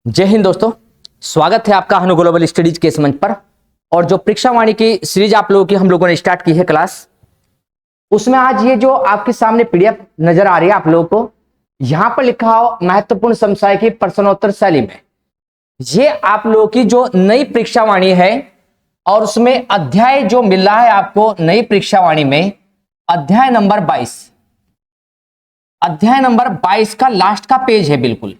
जय हिंद दोस्तों, स्वागत है आपका हनु ग्लोबल स्टडीज के इस मंच पर। और जो परीक्षा वाणी की सीरीज आप लोगों की हम लोगों ने स्टार्ट की है क्लास, उसमें आज ये जो आपके सामने पीडीएफ नजर आ रही है आप लोगों को, यहां पर लिखा हो महत्वपूर्ण समस्याएं की प्रश्नोत्तर शैली में, ये आप लोगों की जो नई परीक्षा वाणी है और उसमें अध्याय जो मिल रहा है आपको नई परीक्षा वाणी में, अध्याय नंबर 22, अध्याय नंबर 22 का लास्ट का पेज है। बिल्कुल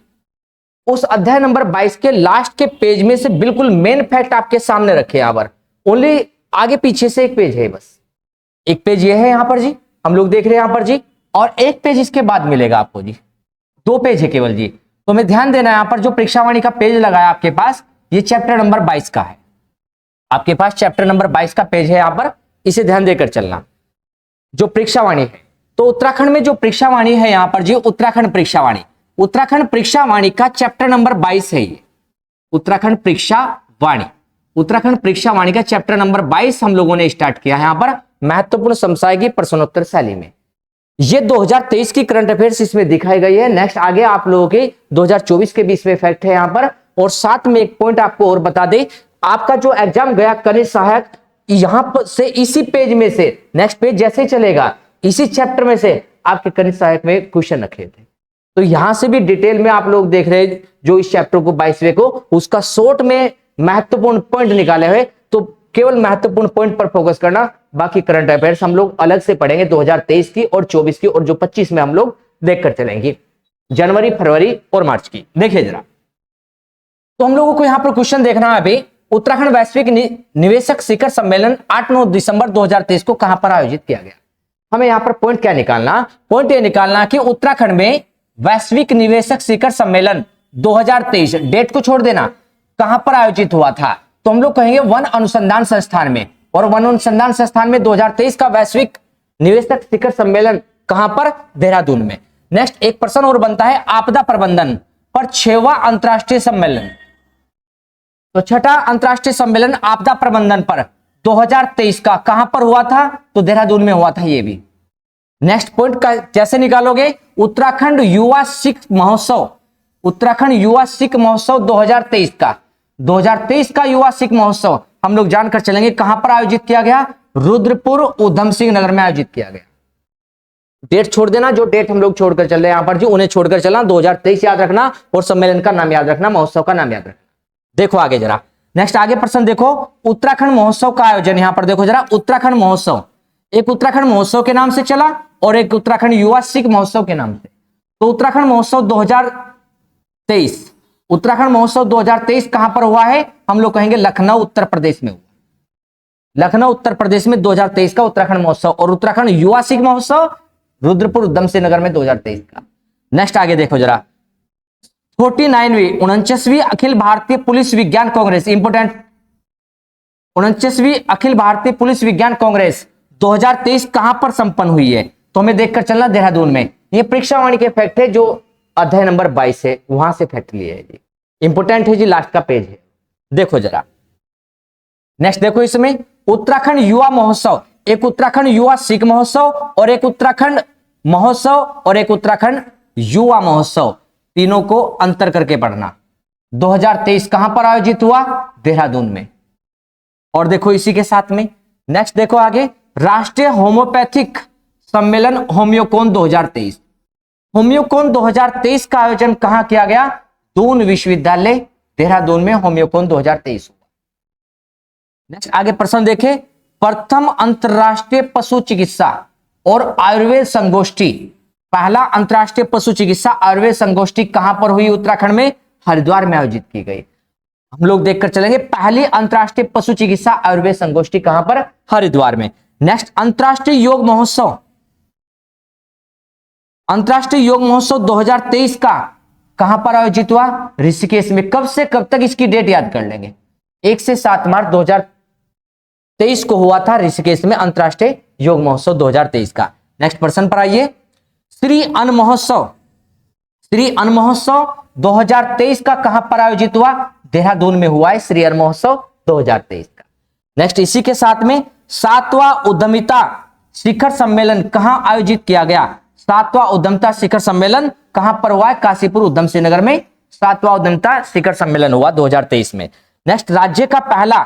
उस अध्याय नंबर 22 के लास्ट के पेज में से बिल्कुल मेन फैक्ट आपके सामने रखे यहां पर। ओनली आगे पीछे से एक पेज है, बस एक पेज ये है यहां पर जी, हम लोग देख रहे हैं यहां पर जी, और एक पेज इसके बाद मिलेगा आपको जी, दो पेज है केवल जी। तो हमें ध्यान देना है यहां पर जो परीक्षा वाणी का पेज लगा है आपके पास, ये चैप्टर नंबर 22 का है। आपके पास चैप्टर नंबर 22 का पेज है यहां पर, इसे ध्यान देकर चलना। जो परीक्षा वाणी है, तो उत्तराखंड में जो परीक्षा वाणी है यहां पर जी, उत्तराखंड परीक्षा वाणी, उत्तराखंड परीक्षा वाणी का चैप्टर नंबर 22 है ये। उत्तराखंड परीक्षा वाणी, उत्तराखंड परीक्षा वाणी का चैप्टर नंबर 22 हम लोगों ने स्टार्ट किया है यहां पर महत्वपूर्ण समस्याएं की प्रश्नोत्तर शैली में। ये 2023 की करंट अफेयर्स इसमें दिखाई गई है। नेक्स्ट आगे आप लोगों के 2024 के भी इसमें फैक्ट है यहां पर। और साथ में एक पॉइंट आपको और बता दे, आपका जो एग्जाम गया कनिष्ठ सहायक, यहां पर से इसी पेज में से नेक्स्ट पेज जैसे चलेगा, इसी चैप्टर में से आपके कनिष्ठ सहायक में क्वेश्चन रखे थे। तो यहां से भी डिटेल में आप लोग देख रहे हैं जो इस चैप्टर को 22वें को, उसका शॉर्ट में महत्वपूर्ण पॉइंट निकाले हुए। तो केवल महत्वपूर्ण पॉइंट पर फोकस करना, बाकी करंट अफेयर्स हम लोग अलग से पढ़ेंगे 2023 की और 24 की, और जो 25 में हम लोग देखकर चलेंगे, जनवरी, फरवरी और मार्च की। देखिए जरा, तो हम लोगों को यहां पर क्वेश्चन देखना है अभी, उत्तराखंड वैश्विक निवेशक शिखर सम्मेलन 8-9 दिसंबर 2023 को कहां पर आयोजित किया गया। हमें यहां पर पॉइंट क्या निकालना, पॉइंट ये निकालना कि उत्तराखंड में वैश्विक निवेशक शिखर सम्मेलन 2023, डेट को छोड़ देना, कहां पर आयोजित हुआ था। तो हम लोग कहेंगे वन अनुसंधान संस्थान में, और वन अनुसंधान संस्थान में 2023 का वैश्विक निवेशक शिखर सम्मेलन कहां पर, देहरादून में। नेक्स्ट एक प्रश्न और बनता है, आपदा प्रबंधन पर 6वां अंतरराष्ट्रीय सम्मेलन, तो छठा अंतरराष्ट्रीय सम्मेलन आपदा प्रबंधन पर 2023 का कहां पर हुआ था, तो देहरादून में हुआ था ये भी। नेक्स्ट पॉइंट का कैसे निकालोगे, उत्तराखंड युवा सिख महोत्सव, उत्तराखंड युवा सिख महोत्सव 2023 का, 2023 का युवा सिख महोत्सव हम लोग जानकर चलेंगे कहां पर आयोजित किया गया, रुद्रपुर उधम सिंह नगर में आयोजित किया गया। डेट छोड़ देना, जो डेट हम लोग छोड़कर चल रहे हैं यहां पर जी, उन्हें छोड़कर चलना, 2023 याद रखना और सम्मेलन का नाम याद रखना, महोत्सव का नाम याद रखना। देखो आगे जरा, नेक्स्ट आगे प्रश्न देखो, उत्तराखंड महोत्सव का आयोजन, यहां पर देखो जरा, उत्तराखंड महोत्सव, एक उत्तराखंड महोत्सव के नाम से चला और एक उत्तराखंड युवा सिख महोत्सव के नाम से। तो उत्तराखंड महोत्सव 2023, उत्तराखंड महोत्सव 2023 कहां पर हुआ है, हम लोग कहेंगे लखनऊ उत्तर प्रदेश में हुआ, लखनऊ उत्तर प्रदेश में 2023 का उत्तराखंड महोत्सव। और उत्तराखंड युवा सिख महोत्सव रुद्रपुर उधम सिंह नगर में 2023 का। नेक्स्ट आगे देखो जरा, 49वीं अखिल भारतीय पुलिस विज्ञान कांग्रेस, इंपोर्टेंट, 49वीं अखिल भारतीय पुलिस विज्ञान कांग्रेस 2023 कहां पर संपन्न हुई है, तो हमें देखकर चलना, देहरादून में। ये परीक्षा वाणी के फैक्ट है जो अध्याय नंबर 22 है, वहां से फैक्ट लिए है जी, इंपोर्टेंट है जी, लास्ट का पेज है। देखो जरा, नेक्स्ट देखो, इसमें उत्तराखंड युवा महोत्सव, एक उत्तराखंड युवा सिख महोत्सव और एक उत्तराखंड महोत्सव और एक उत्तराखंड युवा महोत्सव, तीनों को अंतर करके पढ़ना। 2023 कहां पर आयोजित हुआ, देहरादून में। और देखो इसी के साथ में नेक्स्ट देखो आगे, राष्ट्रीय होम्योपैथिक सम्मेलन होम्योकॉन 2023, होम्योकॉन 2023 का आयोजन कहां किया गया, दून विश्वविद्यालय देहरादून में होम्योकॉन 2023 हुआ। नेक्स्ट आगे प्रश्न देखें, प्रथम अंतरराष्ट्रीय पशु चिकित्सा और आयुर्वेद संगोष्ठी, पहला अंतरराष्ट्रीय पशु चिकित्सा आयुर्वेद संगोष्ठी कहां पर हुई, उत्तराखंड में हरिद्वार में आयोजित की गई। हम लोग देखकर चलेंगे, पहली अंतरराष्ट्रीय पशु चिकित्सा आयुर्वेद संगोष्ठी कहां पर, हरिद्वार में। नेक्स्ट अंतरराष्ट्रीय योग महोत्सव, अंतरराष्ट्रीय योग महोत्सव 2023 का कहां पर आयोजित हुआ, ऋषिकेश में। कब से कब तक इसकी डेट याद कर लेंगे, 1 से 7 मार्च 2023 को हुआ था ऋषिकेश में अंतरराष्ट्रीय योग महोत्सव 2023 का। नेक्स्ट प्रश्न पर आइए, श्री अन्न महोत्सव, श्री अन्न महोत्सव 2023 का कहां पर आयोजित हुआ, देहरादून में हुआ है श्री अन्न महोत्सव 2023 का। नेक्स्ट इसी के साथ में 7वां उद्यमिता शिखर सम्मेलन कहां आयोजित किया गया, 7वां उद्यमिता शिखर सम्मेलन कहां पर हुआ है, काशीपुर उधम सिंह नगर में 7वां उद्यमिता शिखर सम्मेलन हुआ 2023 में। नेक्स्ट, राज्य का पहला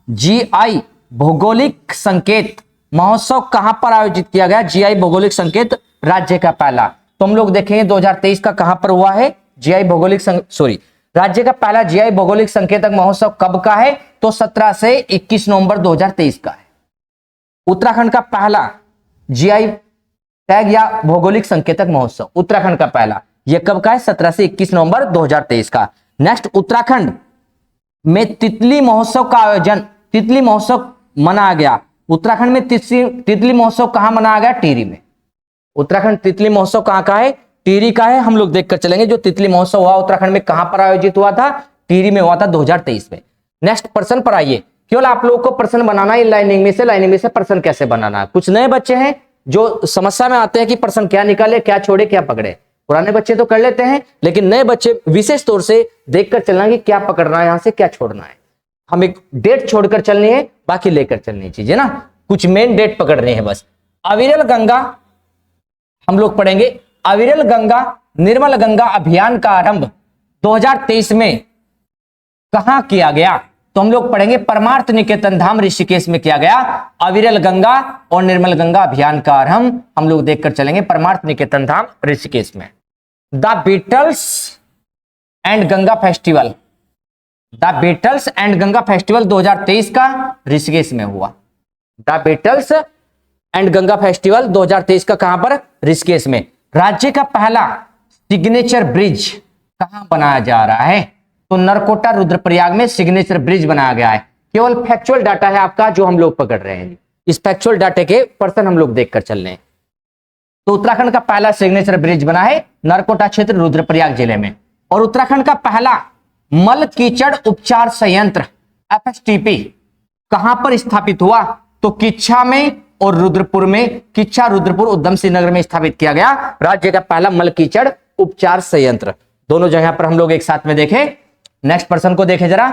जीआई भौगोलिक संकेत महोत्सव कहां पर आयोजित किया गया? जीआई भौगोलिक संकेत राज्य का पहला, तो हम लोग देखेंगे 2023 का कहां पर हुआ है। जीआई भौगोलिक राज्य का पहला जीआई भौगोलिक संकेतक महोत्सव कब का है? तो 17 से 21 नवंबर 2023 का है। उत्तराखंड का पहला जीआई टैग या भौगोलिक संकेतक महोत्सव उत्तराखंड का पहला, यह कब का है? 17 से 21 नवंबर 2023 का। नेक्स्ट, उत्तराखंड में तितली महोत्सव का आयोजन, तितली महोत्सव मनाया गया। उत्तराखंड में तितली महोत्सव कहां मनाया गया? टिहरी में। उत्तराखंड तितली महोत्सव कहां का है? टिहरी का है। हम लोग देखकर चलेंगे जो तितली महोत्सव हुआ उत्तराखंड में कहां पर आयोजित हुआ था? टिहरी में हुआ था 2023 में। नेक्स्ट, प्रश्न पर आइए। केवल आप लोगों को प्रश्न बनाना है लाइनिंग में से प्रश्न कैसे बनाना है। कुछ नए बच्चे हैं जो समस्या में आते हैं कि प्रश्न क्या निकाले, क्या छोड़े, क्या पकड़े। पुराने बच्चे तो कर लेते हैं, लेकिन नए बच्चे विशेष तौर से देखकर चलना कि क्या पकड़ना है, यहां से क्या छोड़ना है। हम एक डेट छोड़कर चलनी है, बाकी लेकर चलनी चीजें ना, कुछ मेन डेट पकड़नी है बस। अविरल गंगा हम लोग पढ़ेंगे। अविरल गंगा निर्मल गंगा अभियान का आरंभ 2023 में कहां किया गया? तो हम लोग पढ़ेंगे परमार्थ निकेतन धाम ऋषिकेश में किया गया। अविरल गंगा और निर्मल गंगा अभियान का आरंभ हम लोग देखकर चलेंगे परमार्थ निकेतन धाम ऋषिकेश में। The Beatles and Ganga festival, the Beatles and Ganga festival 2023 का ऋषिकेश में हुआ। The Beatles and Ganga festival 2023 का कहां पर? ऋषिकेश में। राज्य का पहला सिग्नेचर ब्रिज कहां बनाया जा रहा है? तो नरकोटा रुद्रप्रयाग में सिग्नेचर ब्रिज बनाया गया है। केवल फैक्चुअल डाटा है आपका जो हम लोग पकड़ रहे हैं। इस फैक्चुअल डाटे के पर्सन हम लोग देखकर चल रहे हैं। तो उत्तराखंड का पहला सिग्नेचर ब्रिज बना है नरकोटा क्षेत्र रुद्रप्रयाग जिले में। और उत्तराखंड का पहला मल कीचड़ उपचार संयंत्र एफएसटीपी कहां पर स्थापित हुआ? तो किच्छा में और रुद्रपुर में, किच्छा रुद्रपुर उधम सिंह नगर में स्थापित किया गया राज्य का पहला मल कीचड़ उपचार संयंत्र। दोनों जगह पर हम लोग एक साथ में देखें। नेक्स्ट पर्सन को देखें जरा।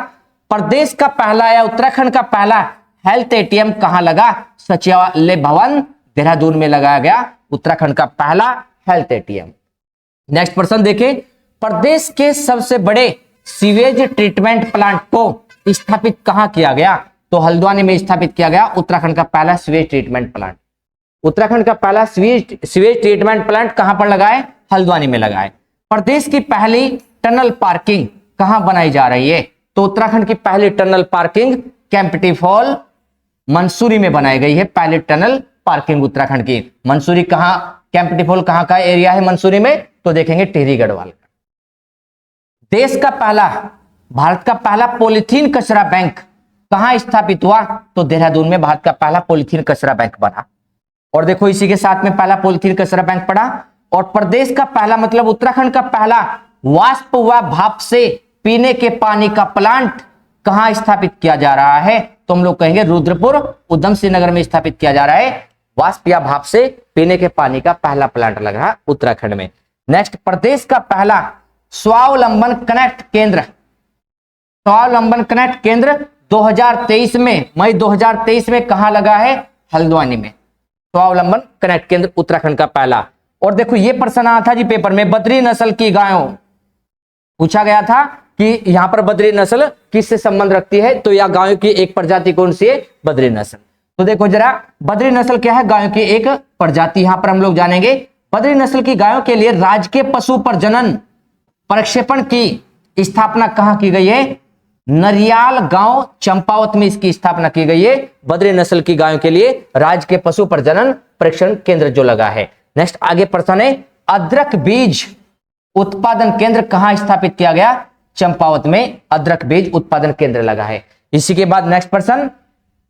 प्रदेश का पहला या उत्तराखंड का पहला हेल्थ एटीएम कहां लगा? सचिवालय भवन देहरादून में लगाया गया उत्तराखंड का पहला हेल्थ एटीएम। नेक्स्ट पर्सन देखें। प्रदेश के सबसे बड़े सीवेज ट्रीटमेंट प्लांट को स्थापित कहां किया गया? तो हल्द्वानी में स्थापित किया गया उत्तराखंड का पहला सीवेज ट्रीटमेंट प्लांट। उत्तराखंड का पहला सीवेज ट्रीटमेंट प्लांट कहां पर लगा है? हल्द्वानी में लगा है। प्रदेश की पहली टनल पार्किंग कहां बनाई जा रही है? तो उत्तराखंड की पहली tunnel parking Kempty fall Mussoorie में बनाई गई है। पहली टनल पार्किंग उत्तराखंड की मंसूरी कहां, कैंपटी फॉल कहां का एरिया है मंसूरी में? तो देखेंगे टिहरी गढ़वाल का। देश का पहला, भारत का पहला पॉलीथीन कचरा बैंक कहां स्थापित हुआ? तो देहरादून में भारत का पहला पॉलीथीन कचरा बैंक बना। और देखो इसी के साथ में पहला पॉलीथीन कचरा बैंक पड़ा। और प्रदेश का पहला मतलब उत्तराखंड का पहला वाष्प व भाप से पीने के पानी का प्लांट कहां स्थापित किया जा रहा है? तो हम लोग कहेंगे रुद्रपुर उधम सिंह नगर में स्थापित किया जा रहा है। वाष्प या भाप से पीने के पानी का पहला प्लांट लगा उत्तराखंड में। नेक्स्ट, प्रदेश का पहला स्वावलंबन कनेक्ट केंद्र, स्वावलंबन कनेक्ट केंद्र 2023 में, मई 2023 में कहां लगा है? हल्द्वानी में। स्वावलंबन कनेक्ट केंद्र उत्तराखंड का पहला। और देखो ये प्रश्न आया था जी पेपर में, बद्री नस्ल की गायों पूछा गया था कि यहां पर बद्री नस्ल किससे संबंध रखती है? तो यह गायों की एक प्रजाति कौन सी है? बद्री नस्ल। तो देखो जरा बद्री नस्ल क्या है? गायों की एक प्रजाति। यहां पर हम लोग जानेंगे बद्री नस्ल की गायों के लिए राजकीय पशु प्रजनन प्रक्षेपण की स्थापना कहां की गई है? नरियाल गांव चंपावत में इसकी स्थापना की गई है। बद्री नस्ल की गायों के लिए राजकीय पशु प्रजनन प्रशिक्षण केंद्र जो लगा है। नेक्स्ट आगे प्रश्न है, अदरक बीज उत्पादन केंद्र कहां स्थापित किया गया? चंपावत में अदरक बीज उत्पादन केंद्र लगा है। इसी के बाद नेक्स्ट प्रश्न,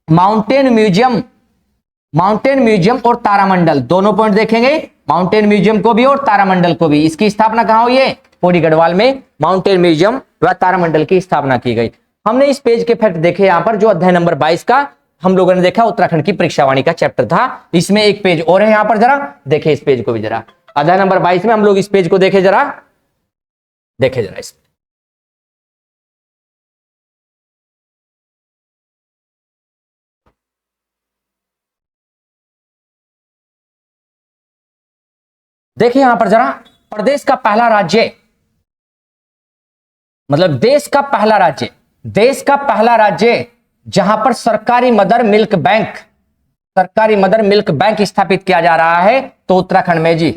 माउंटेन म्यूजियम, माउंटेन म्यूजियम और तारामंडल दोनों पॉइंट देखेंगे। माउंटेन म्यूजियम को भी और तारामंडल को भी। इसकी स्थापना कहां हुई है? पौड़ी गढ़वाल में माउंटेन म्यूजियम व तारामंडल की स्थापना की गई। हमने इस पेज के फैक्ट देखे यहां पर, जो अध्याय नंबर 22 का हम लोगों ने देखा उत्तराखंड की परीक्षावाणी का चैप्टर था। इसमें एक पेज और है यहां पर, जरा देखे इस पेज को भी जरा। अध्याय नंबर 22 में हम लोग इस पेज को देखे जरा, देखे जरा इस देखिए यहां पर जरा, प्रदेश का पहला राज्य मतलब देश का पहला राज्य, देश का पहला राज्य जहां पर सरकारी मदर मिल्क बैंक, सरकारी मदर मिल्क बैंक स्थापित किया जा रहा है, तो उत्तराखंड में जी।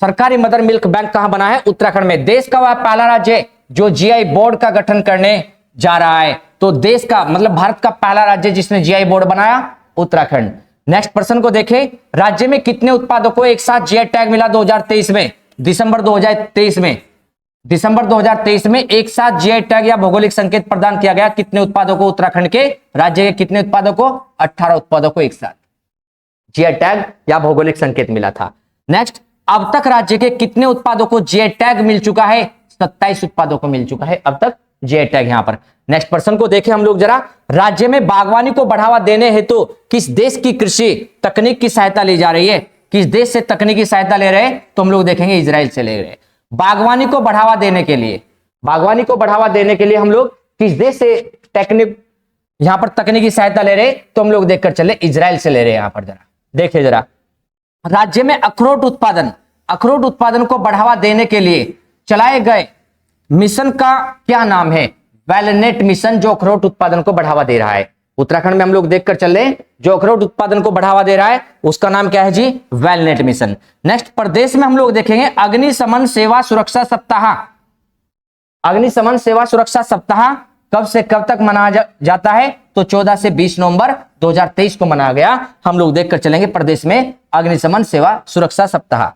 सरकारी मदर मिल्क बैंक कहां बना है? उत्तराखंड में। देश का वह पहला राज्य जो जीआई बोर्ड का गठन करने जा रहा है, तो देश का मतलब भारत का पहला राज्य जिसने जीआई बोर्ड बनाया, उत्तराखंड। नेक्स्ट प्रश्न को देखें, राज्य में कितने उत्पादों को एक साथ जीआई टैग मिला 2023 में? दिसंबर 2023 में, दिसंबर 2023 में एक साथ जीआई टैग या भौगोलिक संकेत प्रदान किया गया। कितने उत्पादों को? उत्तराखंड के राज्य के कितने उत्पादों को? 18 उत्पादों को एक साथ जीआई टैग या भौगोलिक संकेत मिला था। नेक्स्ट, अब तक राज्य के कितने उत्पादों को जीआई टैग मिल चुका है? 27 उत्पादों को मिल चुका है अब तक जीआई टैग यहां पर। नेक्स्ट प्रश्न को देखें हम लोग जरा, राज्य में बागवानी को बढ़ावा देने हेतु किस देश की कृषि तकनीक की सहायता ली जा रही है? किस देश से तकनीकी सहायता ले रहे हैं? तो हम लोग देखेंगे इजराइल से ले रहे हैं। बागवानी को बढ़ावा देने के लिए, बागवानी को बढ़ावा देने के लिए हम लोग किस देश से टेक्निक यहां पर तकनीकी सहायता ले रहे हैं? तो हम लोग देखकर चले इजराइल से ले रहे हैं। यहां पर जरा देखिए जरा, राज्य में अखरोट उत्पादन, अखरोट उत्पादन को बढ़ावा देने के लिए चलाए गए मिशन का क्या नाम है? वेलनेट मिशन, जो अखरोट उत्पादन को बढ़ावा दे रहा है। उत्तराखंड में हम लोग देखकर चल रहे हैं, जो अखरोट उत्पादन को बढ़ावा दे रहा है उसका नाम क्या है जी? वेलनेट मिशन। नेक्स्ट, प्रदेश में हम लोग देखेंगे अग्निशमन सेवा सुरक्षा सप्ताह। अग्निशमन सेवा सुरक्षा सप्ताह कब से कब तक मनाया जाता है? तो 14 से 20 नवंबर 2023 को मनाया गया। हम लोग देखकर चलेंगे प्रदेश में अग्निशमन सेवा सुरक्षा सप्ताह।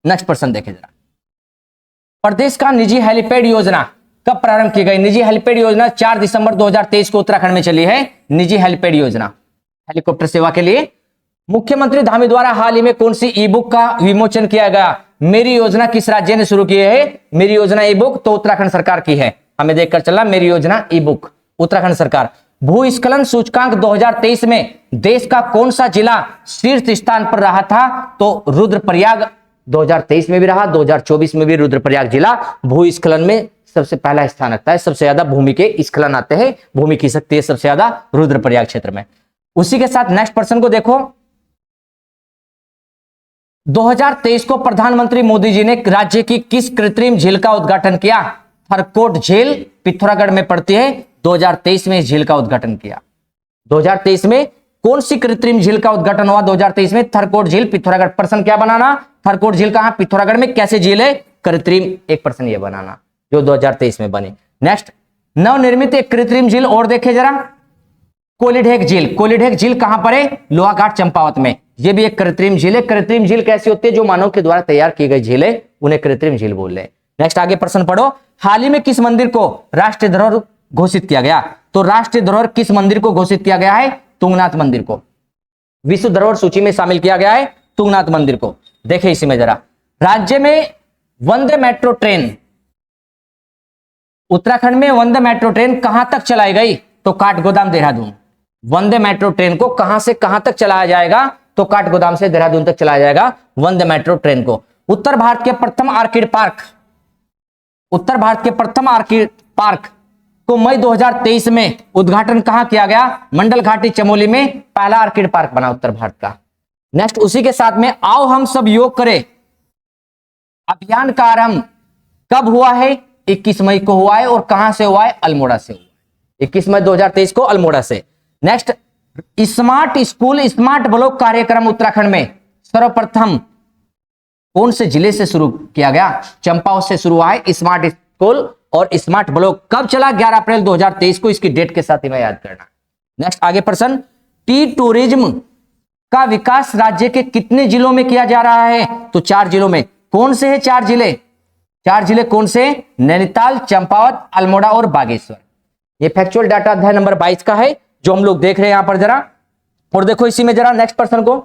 नेक्स्ट प्रश्न देखें जरा, प्रदेश का निजी हेलीपैड योजना कब प्रारंभ की गई? निजी हेलीपैड योजना 4 दिसंबर 2023 को उत्तराखंड में चली है। निजी हेलीपैड योजना हेलीकॉप्टर सेवा के लिए। मुख्यमंत्री धामी द्वारा हाल ही में कौन सी ई बुक का विमोचन किया गया? मेरी योजना किस राज्य ने शुरू की है? मेरी योजना ई बुक तो उत्तराखंड सरकार की है। हमें देखकर चलना, मेरी योजना ई बुक उत्तराखंड सरकार। भूस्खलन सूचकांक 2023 में देश का कौन सा जिला शीर्ष स्थान पर रहा था? तो रुद्रप्रयाग 2023 में भी रहा, 2024 में भी रुद्रप्रयाग जिला भूस्खलन में सबसे पहला स्थान रखता है। सबसे ज्यादा भूमि के स्खलन आते हैं, भूमि की शक्ति है सबसे ज्यादा रुद्रप्रयाग क्षेत्र में। उसी के साथ नेक्स्ट प्रश्न को देखो, 2023 को प्रधानमंत्री मोदी जी ने राज्य की किस कृत्रिम झील का उद्घाटन किया? थरकोट झील पिथौरागढ़ में पड़ती है। 2023 में इस झील का उद्घाटन किया। 2023 में कौन सी कृत्रिम झील का उद्घाटन हुआ? 2023 में थरकोट झील पिथौरागढ़। प्रश्न क्या बनाना? थरकोट झील कहां? पिथौरागढ़ में। कैसे झील है? कृत्रिम। एक प्रश्न ये बनाना जो 2023 में बनी। नेक्स्ट, नवनिर्मित एक कृत्रिम झील और देखे जरा, कोलिढेक झील। कोलिढेक झील कहां पर है? लोहाघाट चंपावत में। यह भी एक कृत्रिम झील है। कृत्रिम झील कैसी होती है? जो मानव के द्वारा तैयार की गई झील है उन्हें कृत्रिम झील बोल रहे हैं। नेक्स्ट आगे प्रश्न पढ़ो, हाल ही में किस मंदिर को राष्ट्रीय धरोहर घोषित किया गया? तो राष्ट्रीय धरोहर किस मंदिर को घोषित किया गया है? तुंगनाथ मंदिर को विश्व धरोहर सूची में शामिल किया गया है, तुंगनाथ मंदिर को। देखिए इसी में जरा, राज्य में वंदे मेट्रो ट्रेन, उत्तराखंड में वंदे मेट्रो ट्रेन कहां तक चलाई गई? तो काठगोदाम देहरादून। वंदे मेट्रो ट्रेन को कहां से कहां तक चलाया जाएगा? तो काठगोदाम से देहरादून तक चलाया जाएगा वंदे मेट्रो ट्रेन को। उत्तर भारत के प्रथम आर्किड पार्क, उत्तर भारत के प्रथम आर्किड पार्क को मई 2023 में उद्घाटन कहां किया गया? मंडल घाटी चमोली में पहला आर्किड पार्क बना उत्तर भारत का। नेक्स्ट, उसी के साथ में आओ हम सब योग करें अभियान का आरंभ कब हुआ है? 21 मई को हुआ है। और कहां से हुआ है? अल्मोड़ा से हुआ है। 21 मई 2023 को अल्मोड़ा से। Next, smart school smart block कार्यक्रम उत्तराखंड में सर्वप्रथम कौन से जिले से शुरू किया गया? चंपावत से शुरू हुआ है स्मार्ट स्कूल। और स्मार्ट ब्लॉक कब चला? 11 अप्रैल 2023 को। इसकी डेट के साथ ही मैं याद करना। नेक्स्ट आगे प्रश्न, टी टूरिज्म का विकास राज्य के कितने जिलों में किया जा रहा है? तो 4 जिलों में। कौन से है 4 जिले? 4 जिले कौन से? नैनीताल, चंपावत, अल्मोड़ा और बागेश्वर। ये फैक्चुअल डाटा अध्याय नंबर 22 का है जो हम लोग देख रहे हैं यहां पर जरा। और देखो इसी में जरा नेक्स्ट प्रश्न को,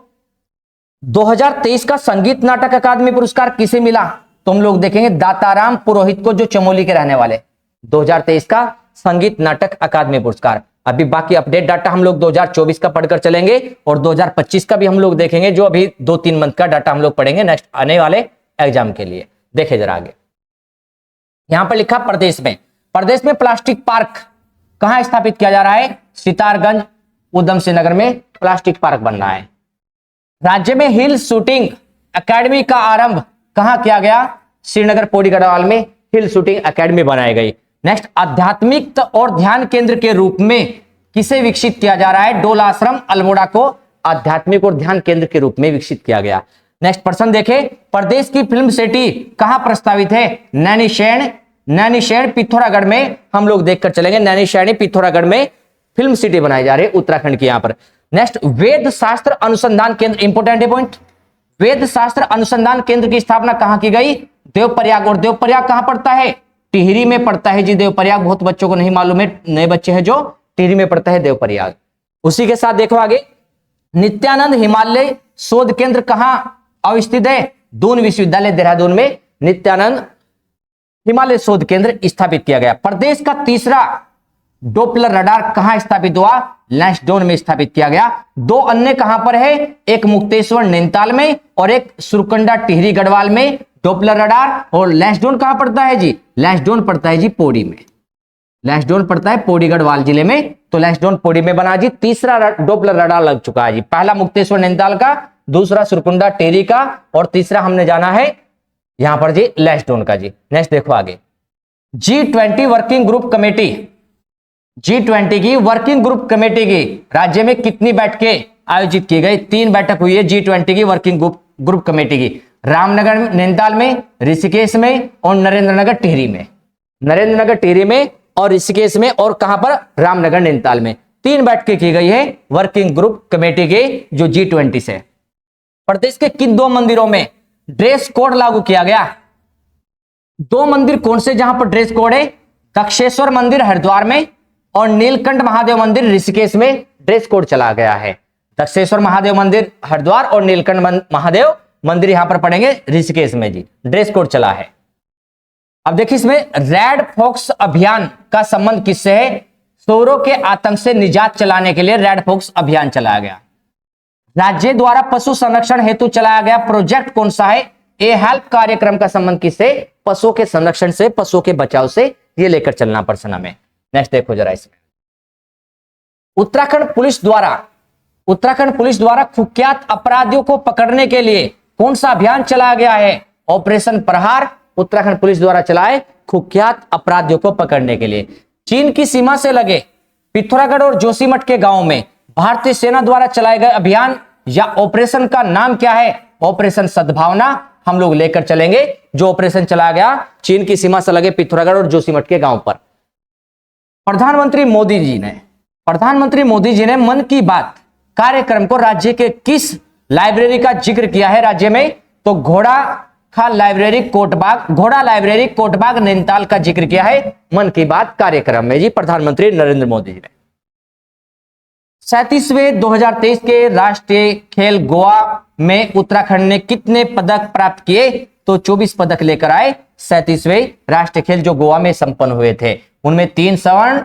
2023 का संगीत नाटक अकादमी पुरस्कार किसे मिला? तो हम लोग देखेंगे दाताराम पुरोहित को, जो चमोली के रहने वाले। 2023 का संगीत नाटक अकादमी पुरस्कार। अभी बाकी अपडेट डाटा हम लोग 2024 का पढ़कर चलेंगे और 2025 का भी हम लोग देखेंगे, जो अभी 2-3 मंथ का डाटा हम लोग पढ़ेंगे नेक्स्ट आने वाले एग्जाम के लिए। देखे जरा आगे, यहां पर लिखा प्रदेश में प्लास्टिक पार्क कहां स्थापित किया जा रहा है? सितारगंज उधम सिंह नगर में प्लास्टिक पार्क बन रहा है। राज्य में हिल शूटिंग एकेडमी का आरंभ कहां किया गया? श्रीनगर पौड़ी गढ़वाल में हिल शूटिंग एकेडमी बनाई गई। नेक्स्ट, आध्यात्मिक और ध्यान केंद्र के रूप में किसे विकसित किया जा रहा है? डोला आश्रम अल्मोड़ा को आध्यात्मिक और ध्यान केंद्र के रूप में विकसित किया गया। नेक्स्ट प्रश्न देखें, प्रदेश की फिल्म सिटी कहां प्रस्तावित है? नैनीशैण पिथौरागढ़ में हम लोग देखकर चलेंगे। नैनीशैणी पिथौरागढ़ में फिल्म सिटी बनाई जा रही है उत्तराखंड की यहां पर। नेक्स्ट, वेद शास्त्र अनुसंधान केंद्र, इंपोर्टेंट है पॉइंट। वेद शास्त्र अनुसंधान केंद्र की स्थापना कहां की गई? देवप्रयाग। और देवप्रयाग कहां पड़ता है? टिहरी में पड़ता है जी देवप्रयाग। बहुत बच्चों को नहीं मालूम है, नए बच्चे हैं जो, टिहरी में पड़ता है देवप्रयाग। उसी के साथ देखो आगे, नित्यानंद हिमालय शोध केंद्र कहां अवस्थित है? दून विश्वविद्यालय देहरादून में नित्यानंद हिमालय शोध केंद्र स्थापित किया गया। प्रदेश का तीसरा डोपलर रडार कहां स्थापित हुआ? लैंसडौन में स्थापित किया गया। दो अन्य कहां पर है? एक मुक्तेश्वर नैनीताल में और एक सुरकंडा टिहरी गढ़वाल में डोपलर रडार। और लैंसडौन कहां पड़ता है जी? लैंसडौन पड़ता है जी पौड़ी में। लैंसडौन पड़ता है पौड़ी गढ़वाल जिले में, तो लैंसडौन पौड़ी में बना जी। तीसरा डोपलर रडार लग चुका है जी। पहला मुक्तेश्वर नैनीताल का, दूसरा सुरकुंडा टेरी का, और तीसरा हमने जाना है यहां पर जी लैंसडौन का जी। नेक्स्ट देखो आगे, G20 working group committee, G20 की वर्किंग ग्रुप कमेटी की राज्य में कितनी बैठकें आयोजित की गई? 3 बैठक हुई है G20 की वर्किंग ग्रुप कमेटी की। रामनगर नैनीताल में, ऋषिकेश में और नरेंद्रनगर टिहरी में। नरेंद्रनगर टिहरी में और ऋषिकेश में, और कहां पर? रामनगर नैनीताल में। 3 बैठकें की गई है वर्किंग ग्रुप कमेटी के जो G20 से। प्रदेश के किन 2 मंदिरों में ड्रेस कोड लागू किया गया? 2 मंदिर कौन से जहां पर ड्रेस कोड है? दक्षेश्वर मंदिर हरिद्वार में और नीलकंठ महादेव मंदिर ऋषिकेश में ड्रेस कोड चला गया है। दक्षेश्वर महादेव मंदिर हरिद्वार और नीलकंठ महादेव मंदिर यहां पर पड़ेंगे ऋषिकेश में जी। ड्रेस कोड चला है। अब देखिए इसमें रेड फॉक्स अभियान का संबंध किससे है? चोरों के आतंक से निजात चलाने के लिए रेड फॉक्स अभियान चलाया गया। राज्य द्वारा पशु संरक्षण हेतु चलाया गया प्रोजेक्ट कौन सा है? ए हेल्प कार्यक्रम का संबंध किससे? पशुओं के संरक्षण से, पशुओं के बचाव से। ये लेकर चलना प्रश्न में। नेक्स्ट देखो जरा इसमें, उत्तराखंड पुलिस द्वारा कुख्यात अपराधियों को पकड़ने के लिए कौन सा अभियान चलाया गया है? ऑपरेशन प्रहार उत्तराखंड पुलिस द्वारा चलाए कुख्यात अपराधियों को पकड़ने के लिए। चीन की सीमा से लगे पिथौरागढ़ और जोशीमठ के गांव में भारतीय सेना द्वारा चलाए गए अभियान या ऑपरेशन का नाम क्या है? ऑपरेशन सद्भावना हम लोग लेकर चलेंगे, जो ऑपरेशन चलाया गया चीन की सीमा से लगे पिथौरागढ़ और जोशीमठ के गांव पर। प्रधानमंत्री मोदी जी ने मन की बात कार्यक्रम को राज्य के किस लाइब्रेरी का जिक्र किया है राज्य में? तो घोड़ा लाइब्रेरी कोटबाग नैनीताल का जिक्र किया है मन की बात कार्यक्रम में जी प्रधानमंत्री नरेंद्र मोदी जी ने। 37वें 2023 के राष्ट्रीय खेल गोवा में उत्तराखंड ने कितने पदक प्राप्त किए? तो 24 पदक लेकर आए। 37वें राष्ट्रीय खेल जो गोवा में संपन्न हुए थे, उनमें 3 स्वर्ण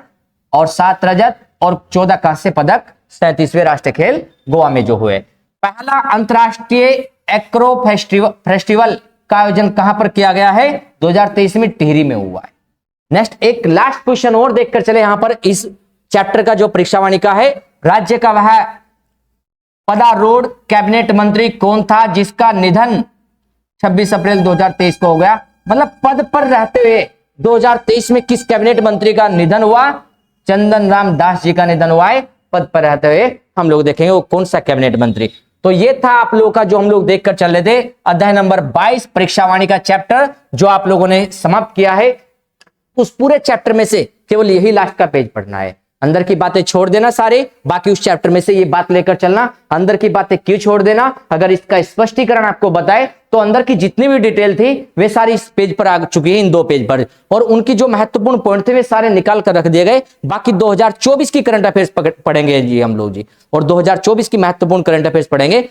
और 7 रजत और 14 कांस्य पदक 37वें राष्ट्रीय खेल गोवा में जो हुए। पहला अंतरराष्ट्रीय एक्रो फेस्टिवल का आयोजन कहां पर किया गया है? 2023 में टिहरी में हुआ है। नेक्स्ट एक लास्ट क्वेश्चन और देखकर चले यहां पर इस चैप्टर का जो परीक्षावाणी का है। राज्य का वह पदारूढ़ कैबिनेट मंत्री कौन था जिसका निधन 26 अप्रैल 2023 को हो गया? मतलब पद पर रहते हुए 2023 में किस कैबिनेट मंत्री का निधन हुआ? चंदन राम दास जी का निधन हुआ है। पद पर रहते हुए हम लोग देखेंगे वो कौन सा कैबिनेट मंत्री। तो ये था आप लोगों का जो हम लोग देखकर चल रहे थे अध्याय नंबर 22 परीक्षावाणी का चैप्टर जो आप लोगों ने समाप्त किया है। उस पूरे चैप्टर में से केवल यही लास्ट का पेज पढ़ना है। अंदर की बातें छोड़ देना सारे, बाकी उस चैप्टर में से ये बात लेकर चलना। अंदर की बातें क्यों छोड़ देना? अगर इसका स्पष्टीकरण आपको बताए तो अंदर की जितनी भी डिटेल थी वे सारी इस पेज पर आ चुकी है, इन 2 पेज पर, और उनकी जो महत्वपूर्ण पॉइंट थे वे सारे निकाल कर रख दिए गए। बाकी 2024 की करंट अफेयर्स पढ़ेंगे जी हम लोग जी, और 2024 की महत्वपूर्ण करंट अफेयर्स पढ़ेंगे।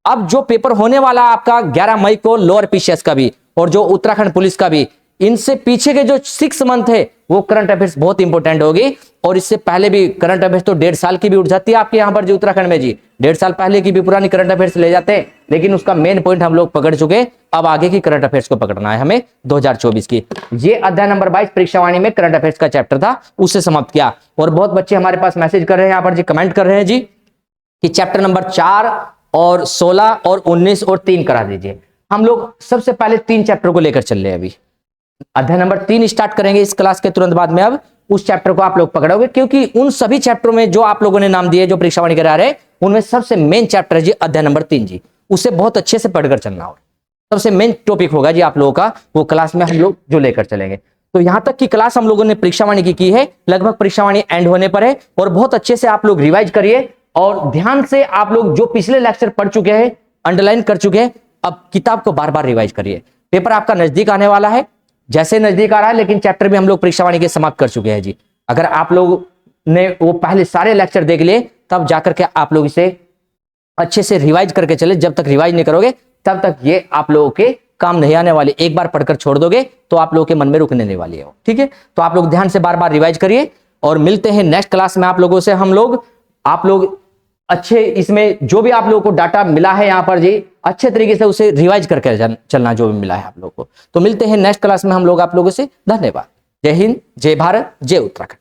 अब जो पेपर होने वाला आपका 11 मई को लोअर पीसीएस का भी और जो उत्तराखंड पुलिस का भी, इनसे पीछे के जो 6 मंथ है वो करंट अफेयर्स बहुत इंपॉर्टेंट होगी। और इससे पहले भी करंट अफेयर्स तो 1.5 साल की भी उठ जाती है आपके यहाँ पर जी उत्तराखंड में जी, 1.5 साल पहले की भी पुरानी करंट अफेयर्स ले जाते हैं, लेकिन उसका मेन पॉइंट हम लोग पकड़ चुके। अब आगे की करंट अफेयर्स को पकड़ना है हमें 2024 की। ये अध्याय नंबर 22 परीक्षावाणी में करंट अफेयर्स का चैप्टर था, उससे समाप्त किया। और बहुत बच्चे हमारे पास मैसेज कर रहे हैं यहाँ पर जी, कमेंट कर रहे हैं जी कि चैप्टर नंबर 4 और 16 और 19 और 3 करा दीजिए। हम लोग सबसे पहले 3 चैप्टर को लेकर चल रहे हैं अभी। अध्याय नंबर 3 स्टार्ट करेंगे इस क्लास के तुरंत बाद में। अब उस चैप्टर को आप लोग पकड़ोगे, क्योंकि उन सभी चैप्टरों में जो आप लोगों ने नाम दिए, जो परीक्षा वाणी करा रहे, उनमें सबसे मेन चैप्टर है जी अध्याय नंबर 3 जी। उसे बहुत अच्छे से पढ़कर चलना और सबसे मेन टॉपिक होगा जी आप लोगों का, वो क्लास में हम लोग जो लेकर चलेंगे। तो यहां तक की क्लास हम लोगों ने परीक्षा वाणी की है, लगभग परीक्षा वाणी एंड होने पर है, और बहुत अच्छे से आप लोग रिवाइज करिए और ध्यान से आप लोग जो पिछले लेक्चर पढ़ चुके हैं, अंडरलाइन कर चुके हैं, अब किताब को बार बार रिवाइज करिए। पेपर आपका नजदीक आने वाला है, जैसे नजदीक आ रहा है, लेकिन चैप्टर भी हम लोग परीक्षा वाणी के समाप्त कर चुके हैं जी। अगर आप लोग ने वो पहले सारे लेक्चर देख लिए, तब जाकर के आप लोग इसे अच्छे से रिवाइज करके चले। जब तक रिवाइज नहीं करोगे तब तक ये आप लोगों के काम नहीं आने वाले। एक बार पढ़कर छोड़ दोगे तो आप लोगों के मन में रुकने नहीं वाली है, ठीक है। तो आप लोग ध्यान से बार बार रिवाइज करिए, और मिलते हैं नेक्स्ट क्लास में आप लोगों से। आप लोग अच्छे, इसमें जो भी आप लोगों को डाटा मिला है यहाँ पर जी, अच्छे तरीके से उसे रिवाइज करके चलना, जो भी मिला है आप लोगों को। तो मिलते हैं नेक्स्ट क्लास में हम लोग आप लोगों से। धन्यवाद। जय हिंद, जय भारत, जय उत्तराखंड।